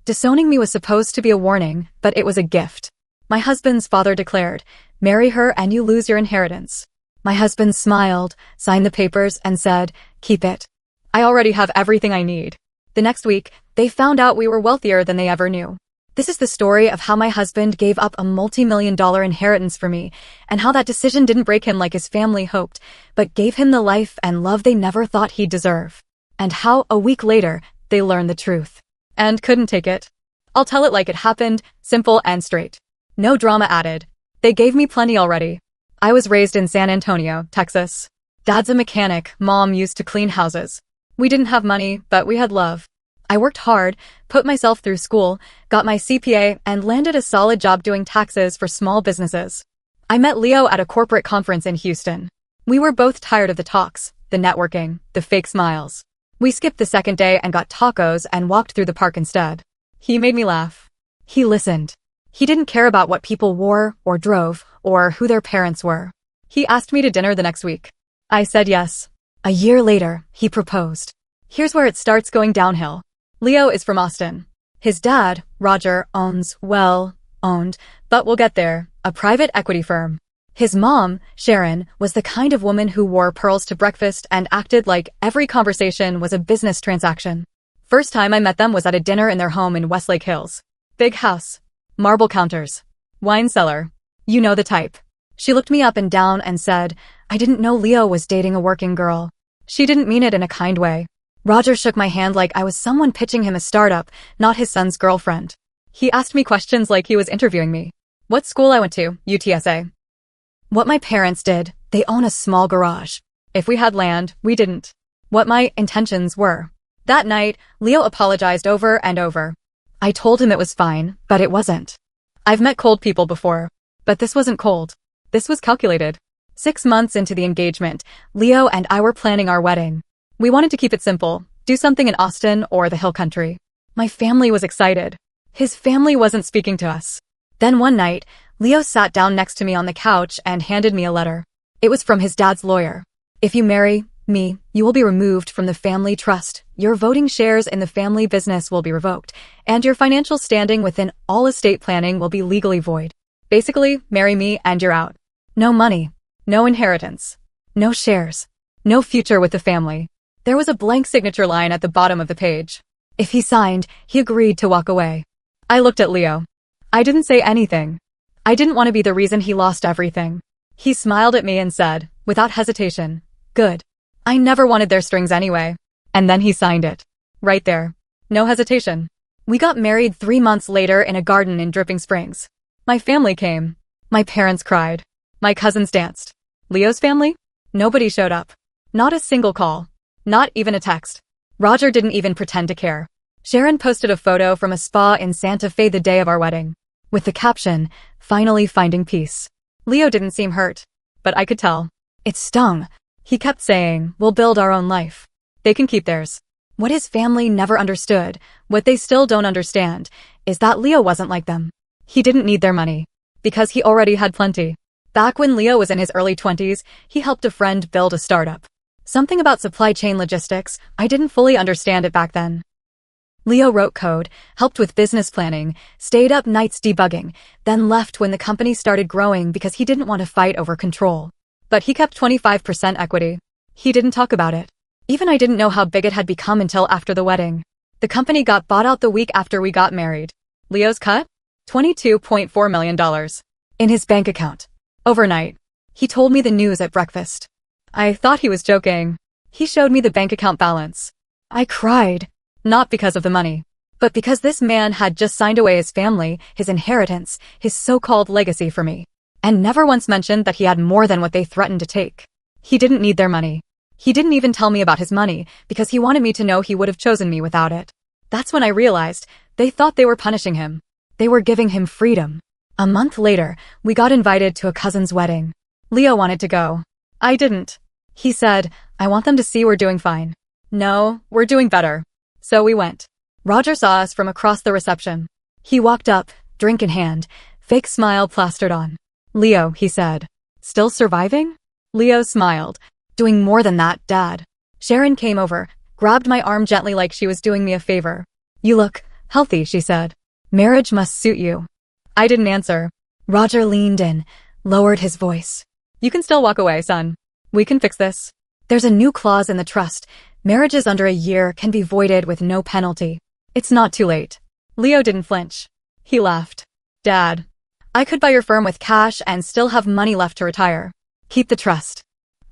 Disowning me was supposed to be a warning, but it was a gift. My husband's father declared, "Marry her and you lose your inheritance." My husband smiled, signed the papers, and said, "Keep it. I already have everything I need." The next week, they found out we were wealthier than they ever knew. This is the story of how my husband gave up a multi-million-dollar inheritance for me, and how that decision didn't break him like his family hoped, but gave him the life and love they never thought he'd deserve. And how, a week later, they learned the truth. And couldn't take it. I'll tell it like it happened, simple and straight. No drama added. They gave me plenty already. I was raised in San Antonio, Texas. Dad's a mechanic, Mom used to clean houses. We didn't have money, but we had love. I worked hard, put myself through school, got my CPA, and landed a solid job doing taxes for small businesses. I met Leo at a corporate conference in Houston. We were both tired of the talks, the networking, the fake smiles. We skipped the second day and got tacos and walked through the park instead. He made me laugh. He listened. He didn't care about what people wore or drove or who their parents were. He asked me to dinner the next week. I said yes. A year later, he proposed. Here's where it starts going downhill. Leo is from Austin. His dad, Roger, owned, but we'll get there, a private equity firm. His mom, Sharon, was the kind of woman who wore pearls to breakfast and acted like every conversation was a business transaction. First time I met them was at a dinner in their home in Westlake Hills. Big house. Marble counters. Wine cellar. You know the type. She looked me up and down and said, "I didn't know Leo was dating a working girl." She didn't mean it in a kind way. Roger shook my hand like I was someone pitching him a startup, not his son's girlfriend. He asked me questions like he was interviewing me. What school I went to, UTSA. What my parents did, they own a small garage. If we had land, we didn't. What my intentions were. That night, Leo apologized over and over. I told him it was fine, but it wasn't. I've met cold people before, but this wasn't cold. This was calculated. 6 months into the engagement, Leo and I were planning our wedding. We wanted to keep it simple, do something in Austin or the Hill Country. My family was excited. His family wasn't speaking to us. Then one night, Leo sat down next to me on the couch and handed me a letter. It was from his dad's lawyer. "If you marry me, you will be removed from the family trust, your voting shares in the family business will be revoked, and your financial standing within all estate planning will be legally void. Basically, marry me and you're out. No money, no inheritance, no shares, no future with the family." There was a blank signature line at the bottom of the page. If he signed, he agreed to walk away. I looked at Leo. I didn't say anything. I didn't want to be the reason he lost everything. He smiled at me and said, without hesitation, "Good. I never wanted their strings anyway." And then he signed it. Right there. No hesitation. We got married 3 months later in a garden in Dripping Springs. My family came. My parents cried. My cousins danced. Leo's family? Nobody showed up. Not a single call. Not even a text. Roger didn't even pretend to care. Sharon posted a photo from a spa in Santa Fe the day of our wedding, with the caption, "Finally finding peace." Leo didn't seem hurt, but I could tell. It stung. He kept saying, "We'll build our own life. They can keep theirs." What his family never understood, what they still don't understand, is that Leo wasn't like them. He didn't need their money, because he already had plenty. Back when Leo was in his early 20s, he helped a friend build a startup. Something about supply chain logistics, I didn't fully understand it back then. Leo wrote code, helped with business planning, stayed up nights debugging, then left when the company started growing because he didn't want to fight over control. But he kept 25% equity. He didn't talk about it. Even I didn't know how big it had become until after the wedding. The company got bought out the week after we got married. Leo's cut? $22.4 million. In his bank account. Overnight. He told me the news at breakfast. I thought he was joking. He showed me the bank account balance. I cried. Not because of the money, but because this man had just signed away his family, his inheritance, his so-called legacy for me, and never once mentioned that he had more than what they threatened to take. He didn't need their money. He didn't even tell me about his money because he wanted me to know he would have chosen me without it. That's when I realized they thought they were punishing him. They were giving him freedom. A month later, we got invited to a cousin's wedding. Leo wanted to go. I didn't. He said, "I want them to see we're doing fine." No, we're doing better. So we went. Roger saw us from across the reception. He walked up, drink in hand, fake smile plastered on. "Leo," he said. "Still surviving?" Leo smiled. "Doing more than that, Dad." Sharon came over, grabbed my arm gently like she was doing me a favor. "You look Healthy, she said. Marriage must suit you. I didn't answer. Roger leaned in, lowered his voice. You can still walk away, son. We can fix this. There's a new clause in the trust. Marriages under a year can be voided with no penalty. It's not too late. Leo didn't flinch. He laughed. Dad, I could buy your firm with cash and still have money left to retire. Keep the trust.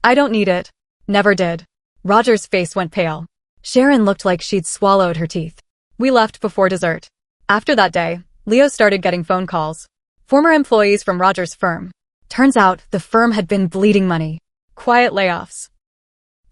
I don't need it. Never did. Roger's face went pale. Sharon looked like she'd swallowed her teeth. We left before dessert. After that day, Leo started getting phone calls. Former employees from Roger's firm. Turns out the firm had been bleeding money. Quiet layoffs.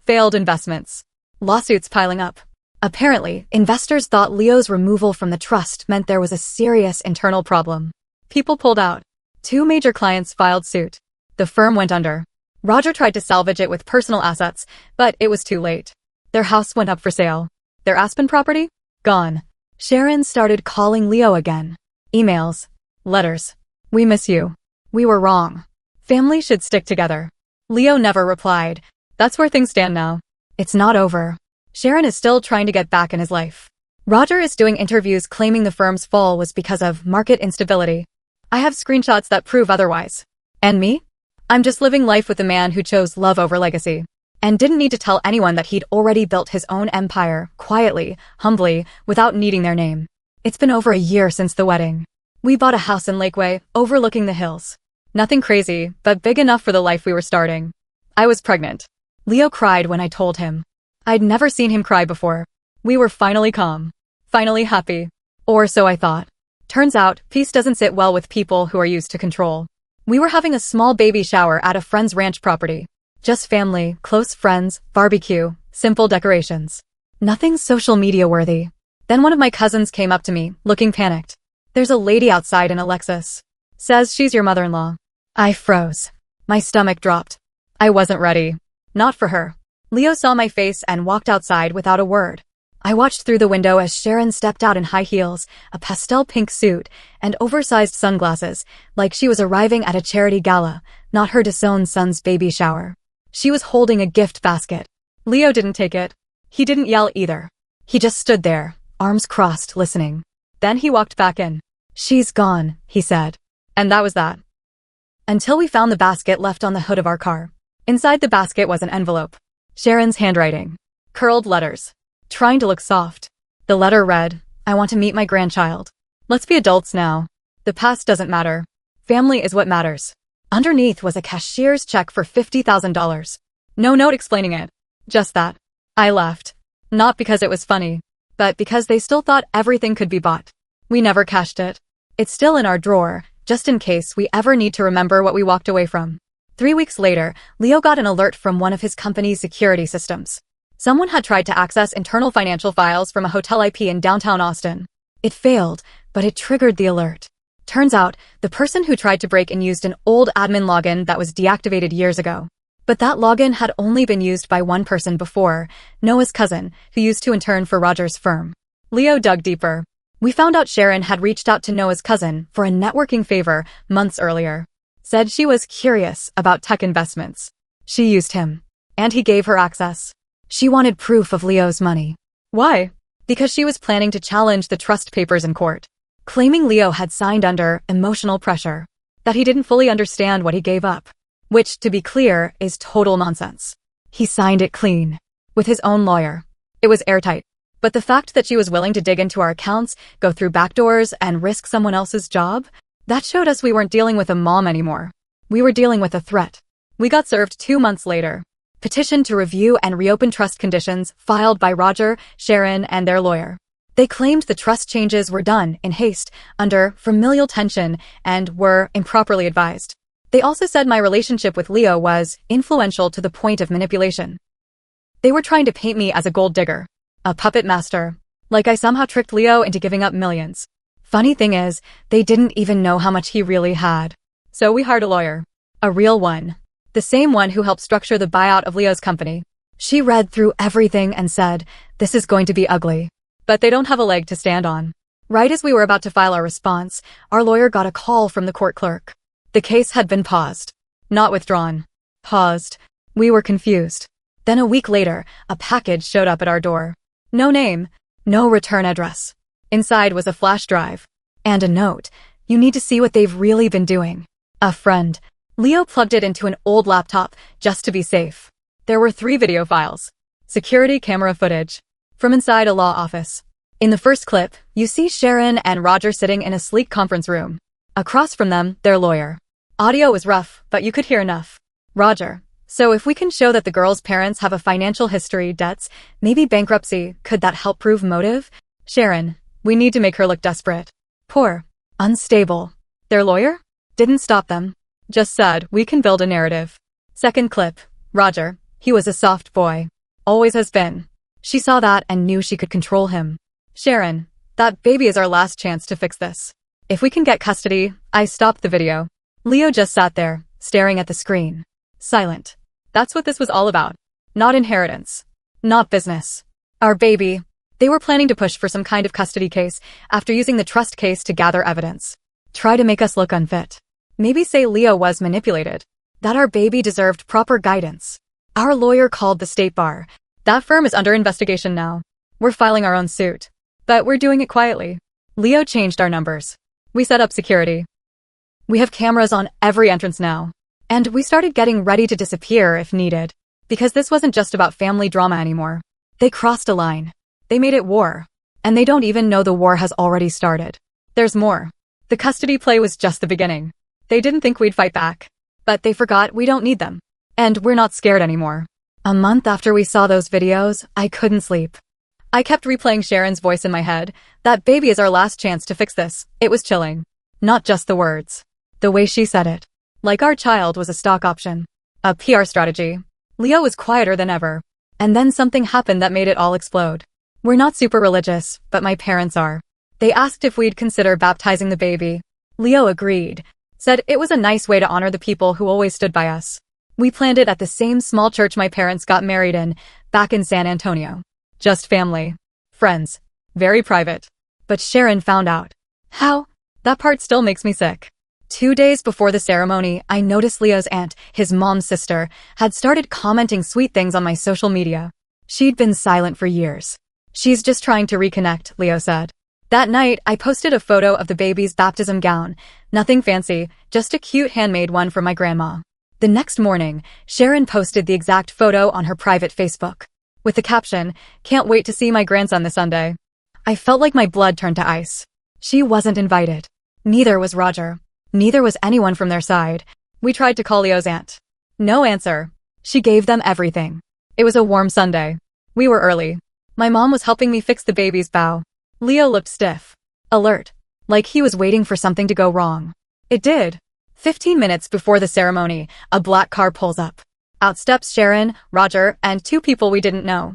Failed investments. Lawsuits piling up. Apparently, investors thought Leo's removal from the trust meant there was a serious internal problem. People pulled out. 2 major clients filed suit. The firm went under. Roger tried to salvage it with personal assets, but it was too late. Their house went up for sale. Their Aspen property? Gone. Sharon started calling Leo again. Emails. Letters. We miss you. We were wrong. Family should stick together. Leo never replied. That's where things stand now. It's not over. Sharon is still trying to get back in his life. Roger is doing interviews claiming the firm's fall was because of market instability. I have screenshots that prove otherwise. And me? I'm just living life with a man who chose love over legacy. And didn't need to tell anyone that he'd already built his own empire, quietly, humbly, without needing their name. It's been over a year since the wedding. We bought a house in Lakeway, overlooking the hills. Nothing crazy, but big enough for the life we were starting. I was pregnant. Leo cried when I told him. I'd never seen him cry before. We were finally calm. Finally happy. Or so I thought. Turns out, peace doesn't sit well with people who are used to control. We were having a small baby shower at a friend's ranch property. Just family, close friends, barbecue, simple decorations. Nothing social media worthy. Then one of my cousins came up to me, looking panicked. There's a lady outside in a Lexus. Says she's your mother-in-law. I froze. My stomach dropped. I wasn't ready. Not for her. Leo saw my face and walked outside without a word. I watched through the window as Sharon stepped out in high heels, a pastel pink suit, and oversized sunglasses, like she was arriving at a charity gala, not her disowned son's baby shower. She was holding a gift basket. Leo didn't take it. He didn't yell either. He just stood there, arms crossed, listening. Then he walked back in. She's gone, he said. And that was that. Until we found the basket left on the hood of our car. Inside the basket was an envelope. Sharon's handwriting. Curled letters. Trying to look soft. The letter read, I want to meet my grandchild. Let's be adults now. The past doesn't matter. Family is what matters. Underneath was a cashier's check for $50,000. No note explaining it. Just that. I laughed. Not because it was funny, but because they still thought everything could be bought. We never cashed it. It's still in our drawer, just in case we ever need to remember what we walked away from. 3 weeks later, Leo got an alert from one of his company's security systems. Someone had tried to access internal financial files from a hotel IP in downtown Austin. It failed, but it triggered the alert. Turns out, the person who tried to break in used an old admin login that was deactivated years ago. But that login had only been used by one person before, Noah's cousin, who used to intern for Roger's firm. Leo dug deeper. We found out Sharon had reached out to Noah's cousin for a networking favor months earlier. Said she was curious about tech investments. She used him. And he gave her access. She wanted proof of Leo's money. Why? Because she was planning to challenge the trust papers in court. Claiming Leo had signed under emotional pressure. That he didn't fully understand what he gave up. Which, to be clear, is total nonsense. He signed it clean. With his own lawyer. It was airtight. But the fact that she was willing to dig into our accounts, go through backdoors, and risk someone else's job, that showed us we weren't dealing with a mom anymore. We were dealing with a threat. We got served 2 months later. Petition to review and reopen trust conditions filed by Roger, Sharon, and their lawyer. They claimed the trust changes were done in haste, under familial tension, and were improperly advised. They also said my relationship with Leo was influential to the point of manipulation. They were trying to paint me as a gold digger. A puppet master. Like I somehow tricked Leo into giving up millions. Funny thing is, they didn't even know how much he really had. So we hired a lawyer. A real one. The same one who helped structure the buyout of Leo's company. She read through everything and said, this is going to be ugly. But they don't have a leg to stand on. Right as we were about to file our response, our lawyer got a call from the court clerk. The case had been paused. Not withdrawn. Paused. We were confused. Then a week later, a package showed up at our door. No name. No return address. Inside was a flash drive. And a note. You need to see what they've really been doing. A friend. Leo plugged it into an old laptop, just to be safe. There were 3 video files. Security camera footage. From inside a law office. In the first clip, you see Sharon and Roger sitting in a sleek conference room. Across from them, their lawyer. Audio was rough, but you could hear enough. Roger. So if we can show that the girl's parents have a financial history, debts, maybe bankruptcy, could that help prove motive? Sharon. We need to make her look desperate. Poor. Unstable. Their lawyer? Didn't stop them. Just said, we can build a narrative. Second clip. Roger. He was a soft boy. Always has been. She saw that and knew she could control him. Sharon. That baby is our last chance to fix this. If we can get custody, I stopped the video. Leo just sat there, staring at the screen. Silent. That's what this was all about. Not inheritance. Not business. Our baby. They were planning to push for some kind of custody case after using the trust case to gather evidence. Try to make us look unfit. Maybe say Leo was manipulated. That our baby deserved proper guidance. Our lawyer called the state bar. That firm is under investigation now. We're filing our own suit. But we're doing it quietly. Leo changed our numbers. We set up security. We have cameras on every entrance now. And we started getting ready to disappear if needed. Because this wasn't just about family drama anymore. They crossed a line. They made it war. And they don't even know the war has already started. There's more. The custody play was just the beginning. They didn't think we'd fight back. But they forgot we don't need them. And we're not scared anymore. A month after we saw those videos, I couldn't sleep. I kept replaying Sharon's voice in my head. That baby is our last chance to fix this. It was chilling. Not just the words. The way she said it. Like our child was a stock option. A PR strategy. Leo was quieter than ever. And then something happened that made it all explode. We're not super religious, but my parents are. They asked if we'd consider baptizing the baby. Leo agreed. Said it was a nice way to honor the people who always stood by us. We planned it at the same small church my parents got married in, back in San Antonio. Just family. Friends. Very private. But Sharon found out. How? That part still makes me sick. 2 days before the ceremony, I noticed Leo's aunt, his mom's sister, had started commenting sweet things on my social media. She'd been silent for years. She's just trying to reconnect, Leo said. That night, I posted a photo of the baby's baptism gown. Nothing fancy, just a cute handmade one for my grandma. The next morning, Sharon posted the exact photo on her private Facebook. With the caption, "Can't wait to see my grandson this Sunday." I felt like my blood turned to ice. She wasn't invited. Neither was Roger. Neither was anyone from their side. We tried to call Leo's aunt. No answer. She gave them everything. It was a warm Sunday. We were early. My mom was helping me fix the baby's bow. Leo looked stiff. Alert. Like he was waiting for something to go wrong. It did. 15 minutes before the ceremony, a black car pulls up. Out steps Sharon, Roger, and 2 people we didn't know.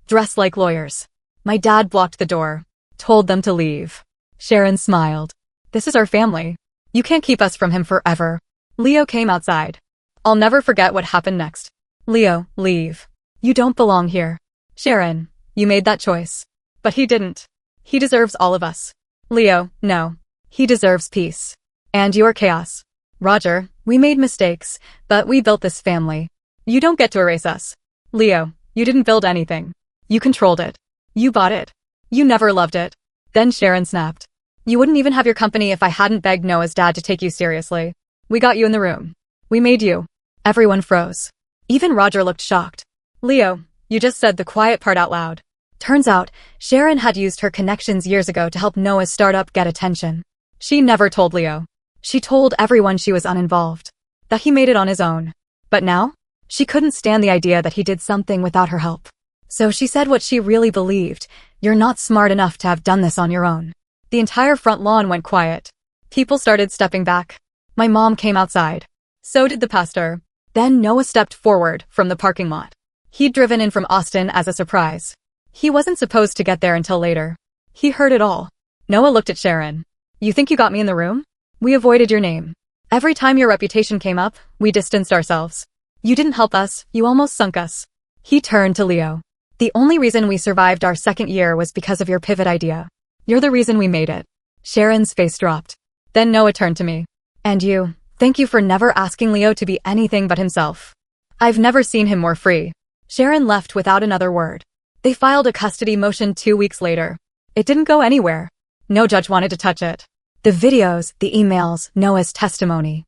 Dressed like lawyers. My dad blocked the door. Told them to leave. Sharon smiled. This is our family. You can't keep us from him forever. Leo came outside. I'll never forget what happened next. Leo, leave. You don't belong here. Sharon, you made that choice. But he didn't. He deserves all of us. Leo, no. He deserves peace. And your chaos. Roger, we made mistakes, but we built this family. You don't get to erase us. Leo, you didn't build anything. You controlled it. You bought it. You never loved it. Then Sharon snapped. You wouldn't even have your company if I hadn't begged Noah's dad to take you seriously. We got you in the room. We made you. Everyone froze. Even Roger looked shocked. Leo, you just said the quiet part out loud. Turns out, Sharon had used her connections years ago to help Noah's startup get attention. She never told Leo. She told everyone she was uninvolved. That he made it on his own. But now? She couldn't stand the idea that he did something without her help. So she said what she really believed. You're not smart enough to have done this on your own. The entire front lawn went quiet. People started stepping back. My mom came outside. So did the pastor. Then Noah stepped forward from the parking lot. He'd driven in from Austin as a surprise. He wasn't supposed to get there until later. He heard it all. Noah looked at Sharon. You think you got me in the room? We avoided your name. Every time your reputation came up, we distanced ourselves. You didn't help us, you almost sunk us. He turned to Leo. The only reason we survived our second year was because of your pivot idea. You're the reason we made it. Sharon's face dropped. Then Noah turned to me. And you, thank you for never asking Leo to be anything but himself. I've never seen him more free. Sharon left without another word. They filed a custody motion 2 weeks later. It didn't go anywhere. No judge wanted to touch it. The videos, the emails, Noah's testimony.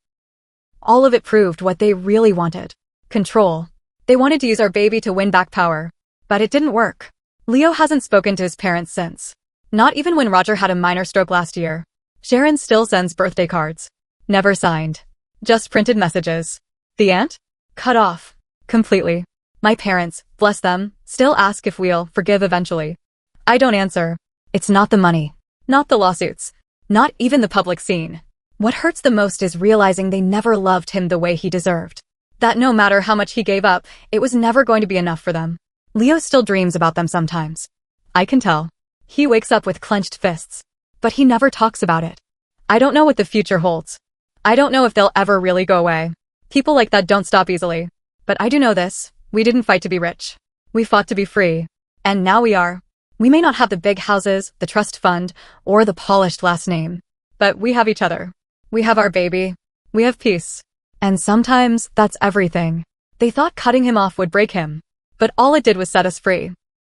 All of it proved what they really wanted. Control. They wanted to use our baby to win back power. But it didn't work. Leo hasn't spoken to his parents since. Not even when Roger had a minor stroke last year. Sharon still sends birthday cards. Never signed. Just printed messages. The aunt? Cut off. Completely. My parents, bless them, still ask if we'll forgive eventually. I don't answer. It's not the money. Not the lawsuits. Not even the public scene. What hurts the most is realizing they never loved him the way he deserved. That no matter how much he gave up, it was never going to be enough for them. Leo still dreams about them sometimes. I can tell. He wakes up with clenched fists. But he never talks about it. I don't know what the future holds. I don't know if they'll ever really go away. People like that don't stop easily. But I do know this. We didn't fight to be rich. We fought to be free. And now we are. We may not have the big houses, the trust fund, or the polished last name. But we have each other. We have our baby. We have peace. And sometimes, that's everything. They thought cutting him off would break him. But all it did was set us free.